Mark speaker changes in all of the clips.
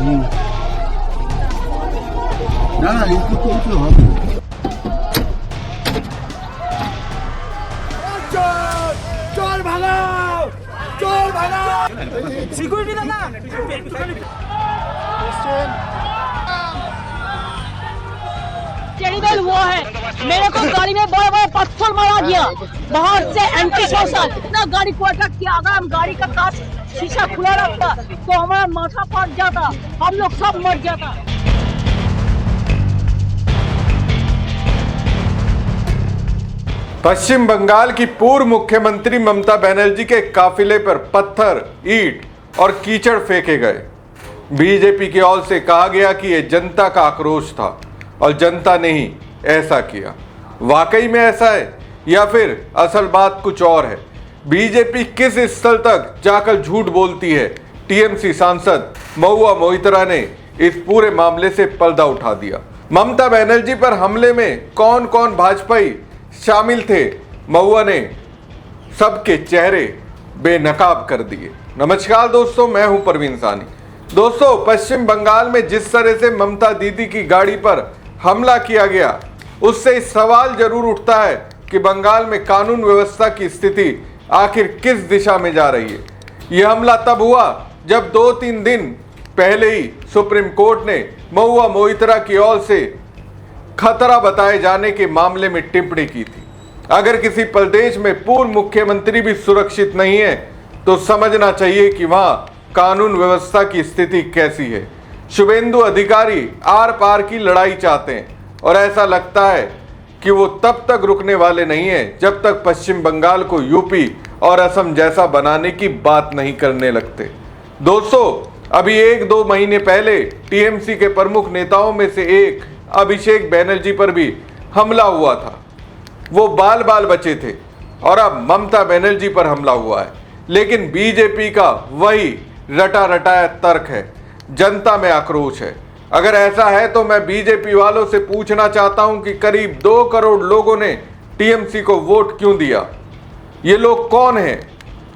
Speaker 1: না না একটু করতে হবে।
Speaker 2: চোর ভাগাও, চোর ভাগাও, সিকিউরিটি দাদা
Speaker 3: टेरिबल हुआ है। मेरे को गाड़ी में बड़ा बड़ा पत्थर मारा गया, बाहर से एंटी सोशल इतना गाड़ी को अटैक किया। अगर हम गाड़ी का कांच शीशा खुला रखता तो हमारा माथा फट जाता, हम लोग सब मर जाता।
Speaker 4: पश्चिम बंगाल की पूर्व मुख्यमंत्री ममता बनर्जी के काफिले पर पत्थर, ईंट और कीचड़ फेंके गए। बीजेपी की ओर से कहा गया कि यह जनता का आक्रोश था और जनता ने ही ऐसा किया। वाकई में ऐसा है या फिर असल बात कुछ और है? बीजेपी किस स्तर तक जाकर झूठ बोलती है? टीएमसी सांसद महुआ मोइत्रा ने इस पूरे मामले से पर्दा उठा दिया। ममता बनर्जी पर हमले में कौन कौन भाजपाई शामिल थे, महुआ ने सबके चेहरे बेनकाब कर दिए। नमस्कार दोस्तों, मैं हूं परवीन सानी। दोस्तों, पश्चिम बंगाल में जिस तरह से ममता दीदी की गाड़ी पर हमला किया गया, उससे इस सवाल जरूर उठता है कि बंगाल में कानून व्यवस्था की स्थिति आखिर किस दिशा में जा रही है। यह हमला तब हुआ जब 2-3 दिन पहले ही सुप्रीम कोर्ट ने महुआ मोइत्रा की ओर से खतरा बताए जाने के मामले में टिप्पणी की थी। अगर किसी प्रदेश में पूर्व मुख्यमंत्री भी सुरक्षित नहीं है तो समझना चाहिए कि वहां कानून व्यवस्था की स्थिति कैसी है। शुभेंदु अधिकारी आर पार की लड़ाई चाहते हैं और ऐसा लगता है कि वो तब तक रुकने वाले नहीं हैं जब तक पश्चिम बंगाल को यूपी और असम जैसा बनाने की बात नहीं करने लगते। दोस्तों, अभी 1-2 महीने पहले टीएमसी के प्रमुख नेताओं में से एक अभिषेक बनर्जी पर भी हमला हुआ था। वो बाल बाल बचे थे और अब ममता बनर्जी पर हमला हुआ है। लेकिन बीजेपी का वही रटा रटाया तर्क है, जनता में आक्रोश है। अगर ऐसा है तो मैं बीजेपी वालों से पूछना चाहता हूं कि करीब 2 करोड़ लोगों ने टीएमसी को वोट क्यों दिया? ये लोग कौन हैं?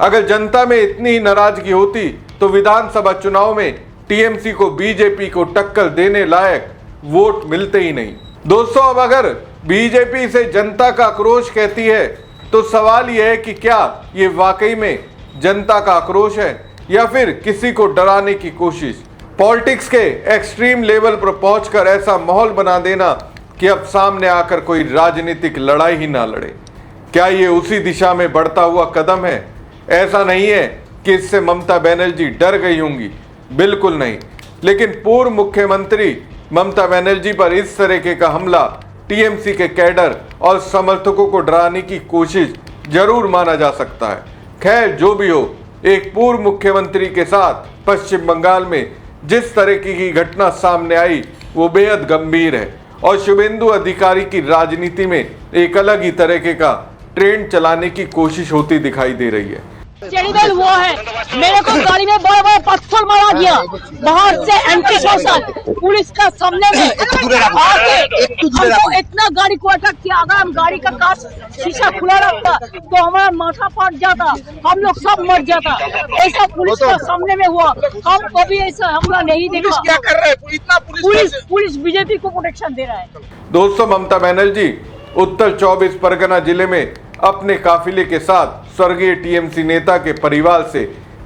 Speaker 4: अगर जनता में इतनी ही नाराजगी होती तो विधानसभा चुनाव में टीएमसी को बीजेपी को टक्कर देने लायक वोट मिलते ही नहीं। दोस्तों, अब अगर बीजेपी से जनता का आक्रोश कहती है तो सवाल यह है कि क्या ये वाकई में जनता का आक्रोश है या फिर किसी को डराने की कोशिश? पॉलिटिक्स के एक्सट्रीम लेवल पर पहुंचकर ऐसा माहौल बना देना कि अब सामने आकर कोई राजनीतिक लड़ाई ही ना लड़े। क्या ये उसी दिशा में बढ़ता हुआ कदम है? ऐसा नहीं है कि इससे ममता बनर्जी डर गई होंगी, बिल्कुल नहीं। लेकिन पूर्व मुख्यमंत्री ममता बनर्जी पर इस तरीके का हमला टीएमसी के कैडर और समर्थकों को डराने की कोशिश जरूर माना जा सकता है। खैर, जो भी हो, एक पूर्व मुख्यमंत्री के साथ पश्चिम बंगाल में जिस तरह की घटना सामने आई वो बेहद गंभीर है और शुभेंदु अधिकारी की राजनीति में एक अलग ही तरीके का ट्रेंड चलाने की कोशिश होती दिखाई दे रही है।
Speaker 3: टेरिबल हुआ है। मेरे को गाड़ी में बड़ा बड़ा पत्थर मारा गया, बाहर से एंटी सोशल पुलिस का सामने में आके हमको इतना गाड़ी को अटैक किया। अगर हम गाड़ी का कांच शीशा खुला रखता तो हमारा माथा फट जाता, हम लोग सब मर जाता। ऐसा पुलिस का सामने में हुआ। हम कभी ऐसा हमला नहीं देखा।
Speaker 2: क्या कर रहे हैं? इतना
Speaker 3: पुलिस बीजेपी को प्रोटेक्शन दे रहा है।
Speaker 4: दोस्तों, ममता बनर्जी उत्तर 24 परगना जिले में अपने काफिले के साथ स्वर्गीय टीएमसी नेता के परिवार से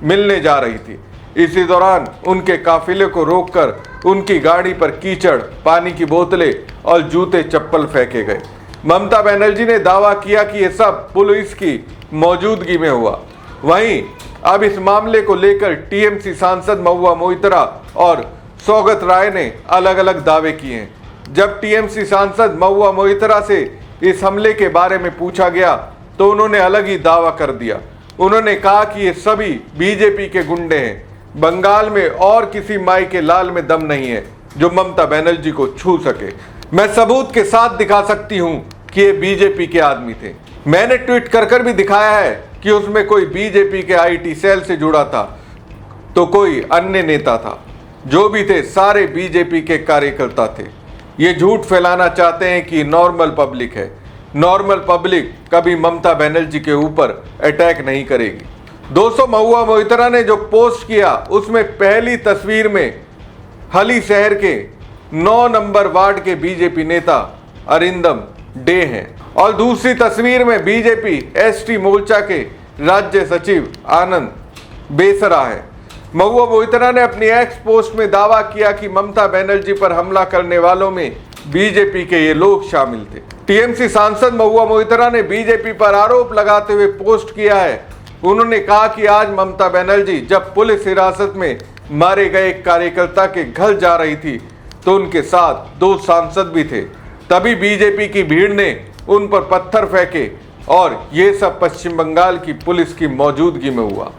Speaker 4: मिलने जा रही थी। इसी दौरान उनके काफिले को रोककर उनकी गाड़ी पर कीचड़, पानी की बोतलें और जूते चप्पल फेंके गए। ममता बनर्जी ने दावा किया कि यह सब पुलिस की मौजूदगी में हुआ। वहीं अब इस मामले को लेकर टीएमसी सांसद महुआ मोइत्रा और सौगत राय ने अलग अलग दावे किए हैं। जब टीएमसी सांसद महुआ मोइत्रा से इस हमले के बारे में पूछा गया तो उन्होंने अलग ही दावा कर दिया। उन्होंने कहा कि ये सभी बीजेपी के गुंडे हैं। बंगाल में और किसी माई के लाल में दम नहीं है जो ममता बनर्जी को छू सके। मैं सबूत के साथ दिखा सकती हूं कि ये बीजेपी के आदमी थे। मैंने ट्वीट कर भी दिखाया है कि उसमें कोई बीजेपी के आईटी सेल से जुड़ा था तो कोई अन्य नेता था। जो भी थे सारे बीजेपी के कार्यकर्ता थे। ये झूठ फैलाना चाहते हैं कि नॉर्मल पब्लिक है। नॉर्मल पब्लिक कभी ममता बनर्जी के ऊपर अटैक नहीं करेगी। दोस्तों, महुआ मोइत्रा ने जो पोस्ट किया उसमें पहली तस्वीर में हली शहर के 9 नंबर वार्ड के बीजेपी नेता अरिंदम डे हैं और दूसरी तस्वीर में बीजेपी एसटी मोर्चा के राज्य सचिव आनंद बेसरा है। महुआ मोइत्रा ने अपनी एक्स पोस्ट में दावा किया कि ममता बनर्जी पर हमला करने वालों में बीजेपी के ये लोग शामिल थे। टीएमसी सांसद महुआ मोइत्रा ने बीजेपी पर आरोप लगाते हुए पोस्ट किया है। उन्होंने कहा कि आज ममता बनर्जी जब पुलिस हिरासत में मारे गए एक कार्यकर्ता के घर जा रही थी तो उनके साथ 2 सांसद भी थे। तभी बीजेपी की भीड़ ने उन पर पत्थर फेंके और ये सब पश्चिम बंगाल की पुलिस की मौजूदगी में हुआ।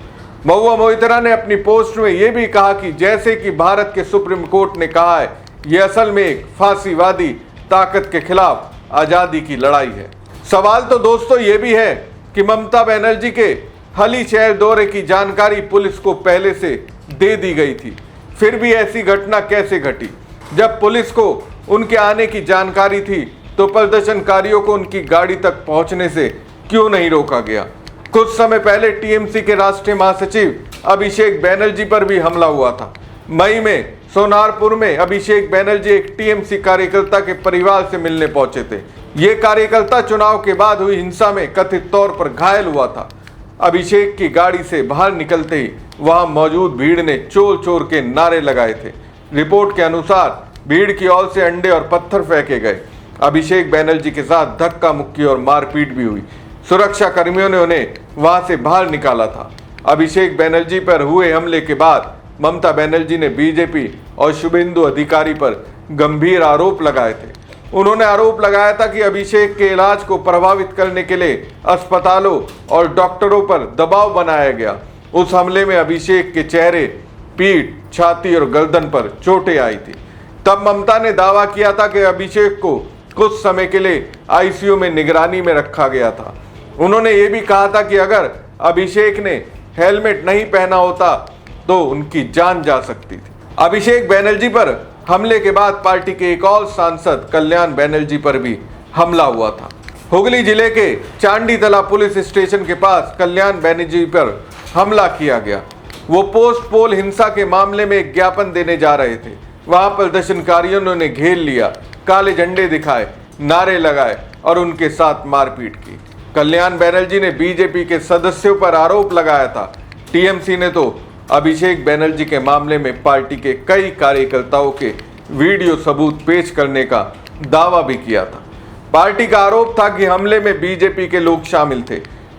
Speaker 4: महुआ मोइत्रा ने अपनी पोस्ट में यह भी कहा कि जैसे कि भारत के सुप्रीम कोर्ट ने कहा है, यह असल में एक फांसीवादी ताकत के खिलाफ आजादी की लड़ाई है। सवाल तो दोस्तों ये भी है कि ममता बनर्जी के हली शहर दौरे की जानकारी पुलिस को पहले से दे दी गई थी, फिर भी ऐसी घटना कैसे घटी? जब पुलिस को उनके आने की जानकारी थी तो प्रदर्शनकारियों को उनकी गाड़ी तक पहुंचने से क्यों नहीं रोका गया? कुछ समय पहले टीएमसी के राष्ट्रीय महासचिव अभिषेक बनर्जी पर भी हमला हुआ था। मई में सोनारपुर में अभिषेक बनर्जी एक टीएमसी कार्यकर्ता के परिवार से मिलने पहुंचे थे। ये कार्यकर्ता चुनाव के बाद हुई हिंसा में कथित तौर पर घायल हुआ था। अभिषेक की गाड़ी से बाहर निकलते ही वहां मौजूद भीड़ ने चोर चोर के नारे लगाए थे। रिपोर्ट के अनुसार भीड़ की ओर से अंडे और पत्थर फेंके गए। अभिषेक बनर्जी के साथ धक्का मुक्की और मारपीट भी हुई। सुरक्षा कर्मियों ने उन्हें वहां से बाहर निकाला था। अभिषेक बनर्जी पर हुए हमले के बाद ममता बनर्जी ने बीजेपी और शुभेंदु अधिकारी पर गंभीर आरोप लगाए थे। उन्होंने आरोप लगाया था कि अभिषेक के इलाज को प्रभावित करने के लिए अस्पतालों और डॉक्टरों पर दबाव बनाया गया। उस हमले में अभिषेक के चेहरे, पीठ, छाती और गर्दन पर चोटें आई थी। तब ममता ने दावा किया था कि अभिषेक को कुछ समय के लिए आईसीयू में निगरानी में रखा गया था। उन्होंने ये भी कहा था कि अगर अभिषेक ने हेलमेट नहीं पहना होता तो उनकी जान जा सकती थी। अभिषेक बनर्जी पर हमले के बाद पार्टी के एक और सांसद कल्याण बनर्जी पर भी हमला हुआ था। हुगली जिले के चांडीतला पुलिस स्टेशन के पास कल्याण बनर्जी पर हमला किया गया। वो पोस्ट पोल हिंसा के मामले में एक ज्ञापन देने जा रहे थे। वहां प्रदर्शनकारियों ने उन्हें घेर लिया, काले झंडे दिखाए, नारे लगाए और उनके साथ मारपीट की। कल्याण बनर्जी ने बीजेपी के सदस्यों पर आरोप लगाया था। टीएमसी ने तो अभिषेक बनर्जी के मामले में पार्टी के कई कार्यकर्ताओं के वीडियो सबूत पेश करने का दावा भी किया था। पार्टी का आरोप था कि हमले में बीजेपी के लोग शामिल थे।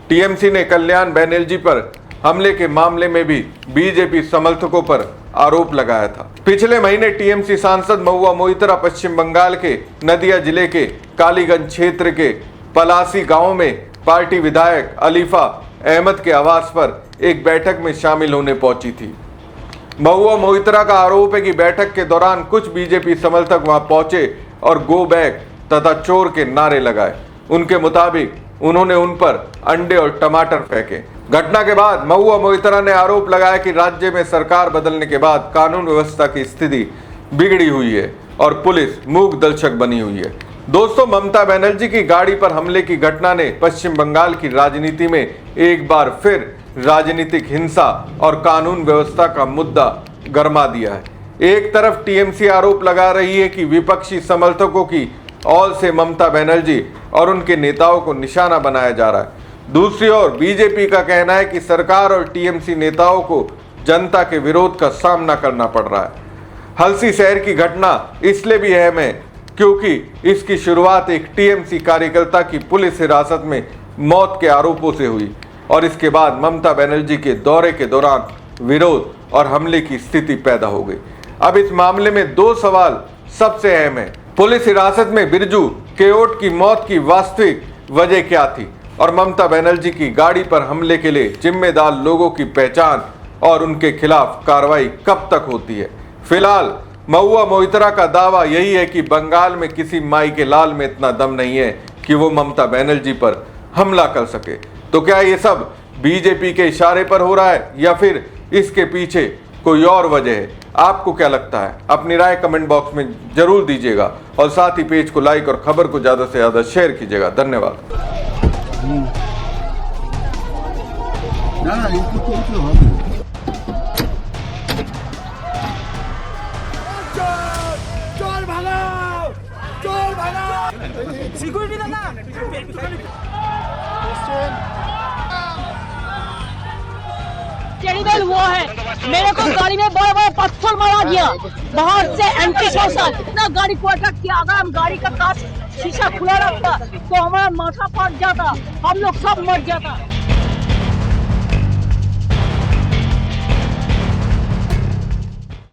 Speaker 4: टीएमसी ने कल्याण बनर्जी पर हमले के मामले में भी बीजेपी समर्थकों पर आरोप लगाया था। पिछले महीने टीएमसी सांसद महुआ मोइत्रा पश्चिम बंगाल के नदिया जिले के कालीगंज क्षेत्र के पलासी गांव में पार्टी विधायक अलीफा अहमद के आवास पर एक बैठक में शामिल होने पहुंची थी। महुआ मोइत्रा का आरोप है कि बैठक के दौरान कुछ बीजेपी समर्थक वहां पहुंचे और गो बैक तथा चोर के नारे लगाए। उनके मुताबिक उन्होंने उन पर अंडे और टमाटर फेंके। घटना के बाद महुआ मोइत्रा ने आरोप लगाया कि राज्य में सरकार बदलने के बाद कानून व्यवस्था की स्थिति बिगड़ी हुई है और पुलिस मूक दर्शक बनी हुई है। दोस्तों, ममता बनर्जी की गाड़ी पर हमले की घटना ने पश्चिम बंगाल की राजनीति में एक बार फिर राजनीतिक हिंसा और कानून व्यवस्था का मुद्दा गरमा दिया है। एक तरफ टीएमसी आरोप लगा रही है कि विपक्षी समर्थकों की ओर से ममता बनर्जी और उनके नेताओं को निशाना बनाया जा रहा है। दूसरी ओर बीजेपी का कहना है कि सरकार और टीएमसी नेताओं को जनता के विरोध का सामना करना पड़ रहा है। हलसी शहर की घटना इसलिए भी अहम है क्योंकि इसकी शुरुआत एक टीएमसी कार्यकर्ता की पुलिस हिरासत में मौत के आरोपों से हुई और इसके बाद ममता बनर्जी के दौरे के दौरान विरोध और हमले की स्थिति पैदा हो गई। अब इस मामले में 2 सवाल सबसे अहम है। पुलिस हिरासत में बिरजू केओट की मौत की वास्तविक वजह क्या थी और ममता बनर्जी की गाड़ी पर हमले के लिए जिम्मेदार लोगों की पहचान और उनके खिलाफ कार्रवाई कब तक होती है। फिलहाल महुआ मोइत्रा का दावा यही है कि बंगाल में किसी माई के लाल में इतना दम नहीं है कि वो ममता बनर्जी पर हमला कर सके। तो क्या ये सब बीजेपी के इशारे पर हो रहा है या फिर इसके पीछे कोई और वजह है? आपको क्या लगता है? अपनी राय कमेंट बॉक्स में जरूर दीजिएगा और साथ ही पेज को लाइक और खबर को ज्यादा से ज्यादा शेयर कीजिएगा। धन्यवाद।
Speaker 1: ना, इनको तो
Speaker 2: সিকিউরিটি দাদা
Speaker 3: टेरिबल हुआ है। मेरे को गाड़ी में बड़े बड़े पत्थर मारा गया बाहर से एंटी सोशल। इतना गाड़ी को अटैक किया। अगर हम गाड़ी का कांच शीशा खुला रखता तो हमारा माथा फट जाता, हम लोग सब मर जाता।